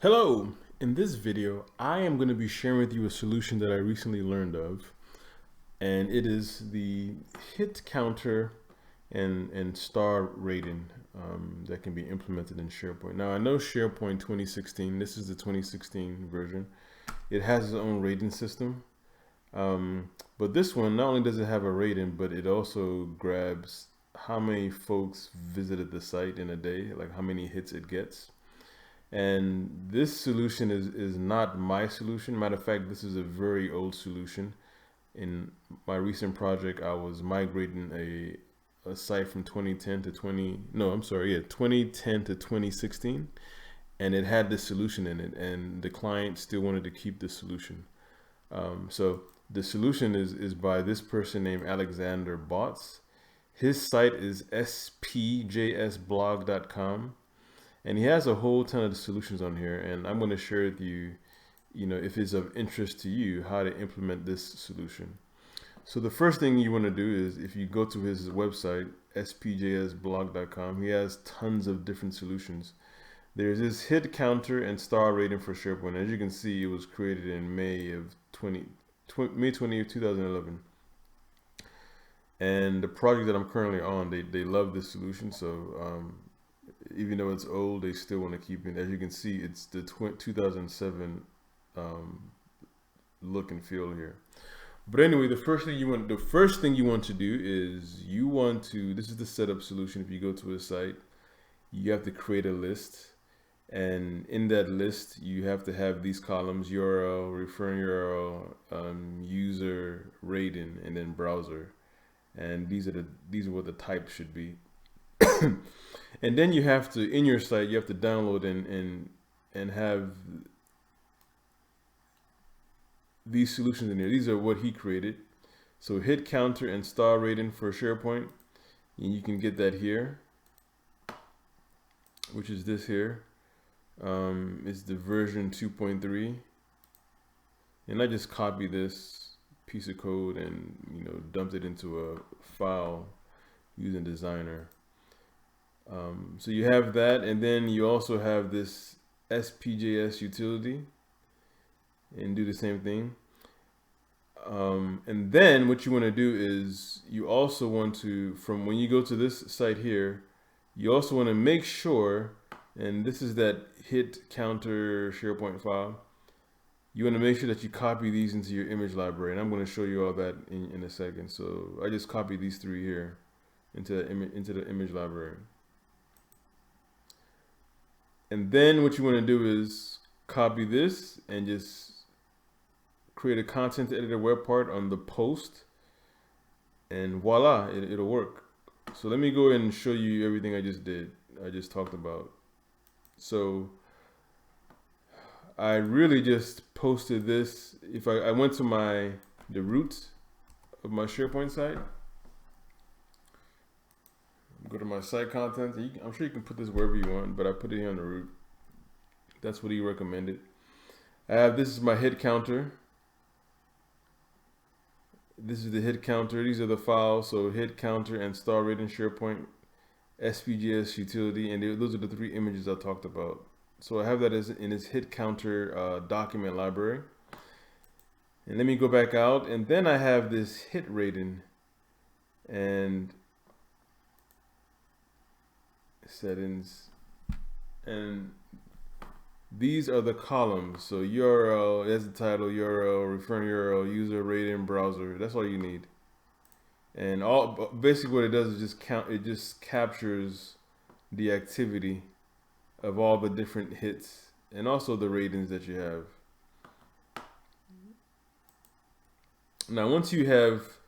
Hello! In this video, I am going to be sharing with you a solution that I recently learned of, and it is the hit counter and star rating that can be implemented in SharePoint. Now, I know SharePoint 2016, this is the 2016 version. It has its own rating system, but this one, not only does it have a rating, but it also grabs how many folks visited the site in a day, like how many hits it gets. And this solution is not my solution. Matter of fact, this is a very old solution. In my recent project, I was migrating a site from 2010 to 20, no, I'm sorry, yeah, 2010 to 2016. And it had this solution in it, and the client still wanted to keep the solution. So the solution is by this person named Alexander Bots. His site is spjsblog.com. And he has a whole ton of solutions on here, and I'm going to share with you, if it's of interest to you, how to implement this solution. So the first thing you want to do is, if you go to his website, spjsblog.com, he has tons of different solutions. There's this hit counter and star rating for SharePoint. As you can see, it was created in May 20 of 2011. And the project that I'm currently on, they love this solution. So even though it's old, they still want to keep it. As you can see, it's the 2007 look and feel here. But anyway, the first thing you want to do is this is the setup solution. If you go to a site, you have to create a list, and in that list, you have to have these columns: URL, referring URL, user, rating, and then browser. And these are what the types should be. And then you have to, in your site, you have to download and have these solutions in here. These are what he created. So hit counter and star rating for SharePoint. And you can get that here, which is this here. It's the version 2.3. And I just copied this piece of code and dumped it into a file using Designer. So you have that, and then you also have this SPJS utility, and do the same thing. And then what you want to do is you also want to, from when you go to this site here, you also want to make sure, and this is that hit counter SharePoint file, you want to make sure that you copy these into your image library, and I'm going to show you all that in a second. So I just copied these three here into the image library. And then what you want to do is copy this and just create a content editor web part on the post, and voila, it'll work. So let me go ahead and show you everything I just talked about. So I really just posted this. If I went to the root of my SharePoint site, go to my site content. I'm sure you can put this wherever you want, but I put it here on the root. That's what he recommended. This is my hit counter. This is the hit counter. These are the files. So hit counter and star rating SharePoint, SPJS utility, and those are the three images I talked about. So I have that in his hit counter document library. And let me go back out, and then I have this hit rating and settings, and these are the columns. So URL, that's the title, URL, referring URL, user, rating, browser. That's all you need. And basically what it does is it just captures the activity of all the different hits and also the ratings that you have. Now, once you have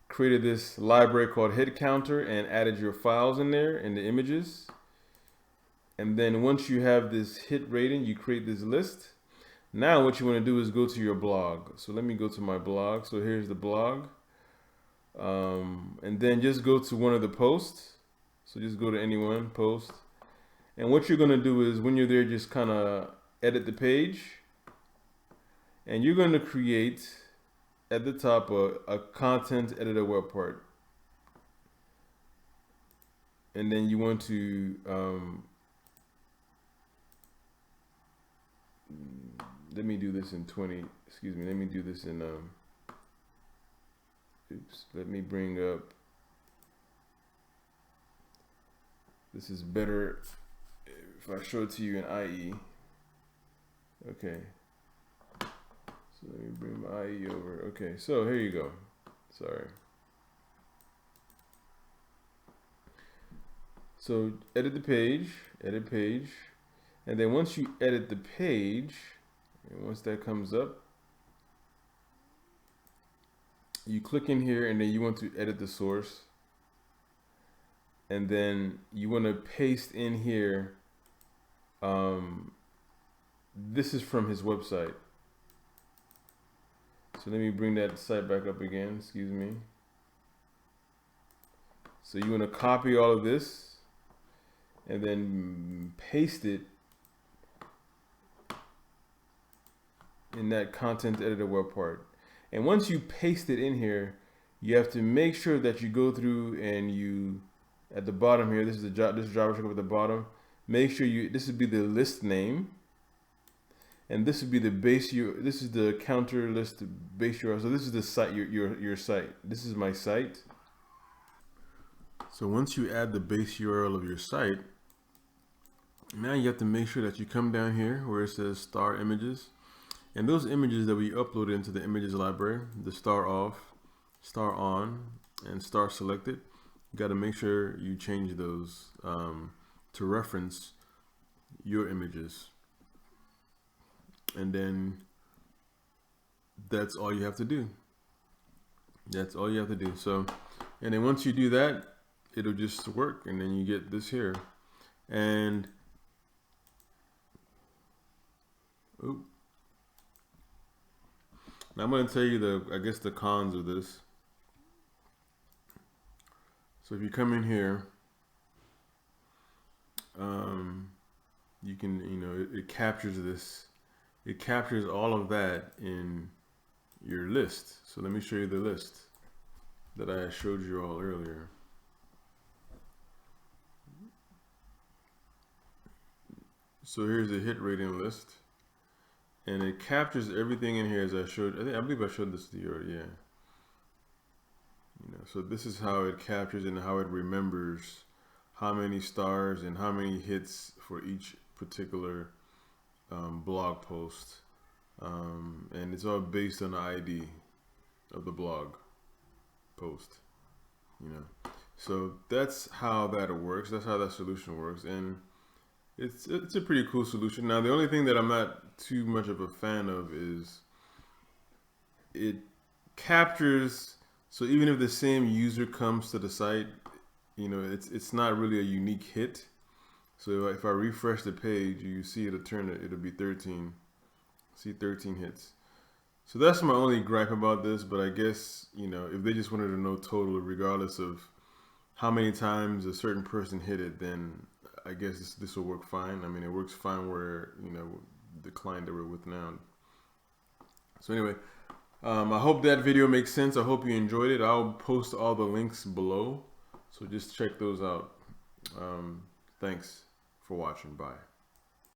created this library called hit counter and added your files in there and the images, and then once you have this hit rating, you create this list. Now what you want to do is go to your blog. So let me go to my blog. So here's the blog. And then just go to one of the posts. So just go to any one post. And what you're going to do is when you're there, just kind of edit the page. And you're going to create at the top a content editor web part. And then you want to let me do this in 20, excuse me, let me do this in, oops, let me bring up, this is better if I show it to you in IE. Okay, so let me bring my IE over. Okay, so here you go. Sorry. So edit the page, edit page, and then once you edit the page, and once that comes up, you click in here and then you want to edit the source. And then you want to paste in here, this is from his website. So let me bring that site back up again, excuse me. So you want to copy all of this and then paste it in that content editor web part. And once you paste it in here, you have to make sure that you go through and you, at the bottom here, this is the JavaScript at the bottom. Make sure this would be the list name, and this would be the base URL. This is the counter list base URL. So this is the site, your site. This is my site. So once you add the base URL of your site, now you have to make sure that you come down here where it says star images, and those images that we uploaded into the images library, the star off, star on, and star selected. You got to make sure you change those to reference your images, and then that's all you have to do. That's all you have to do. So, and then once you do that, it'll just work, and then you get this here. And now I'm going to tell you I guess the cons of this. So if you come in here, you can, it captures this. It captures all of that in your list. So let me show you the list that I showed you all earlier. So here's the hit rating list, and it captures everything in here as I showed. I believe I showed this to you already. Yeah. So this is how it captures and how it remembers how many stars and how many hits for each particular blog post, and it's all based on the ID of the blog post. So that's how that works. That's how that solution works, and it's a pretty cool solution. Now the only thing that I'm not too much of a fan of is it captures. So even if the same user comes to the site, it's not really a unique hit. So if I refresh the page, you see it'll be 13. See 13 hits. So that's my only gripe about this, but I guess, if they just wanted to know total, regardless of how many times a certain person hit it, then I guess this will work fine. I mean, it works fine where, the client that we're with now. So anyway, I hope that video makes sense. I hope you enjoyed it. I'll post all the links below, so just check those out. Thanks for watching. Bye.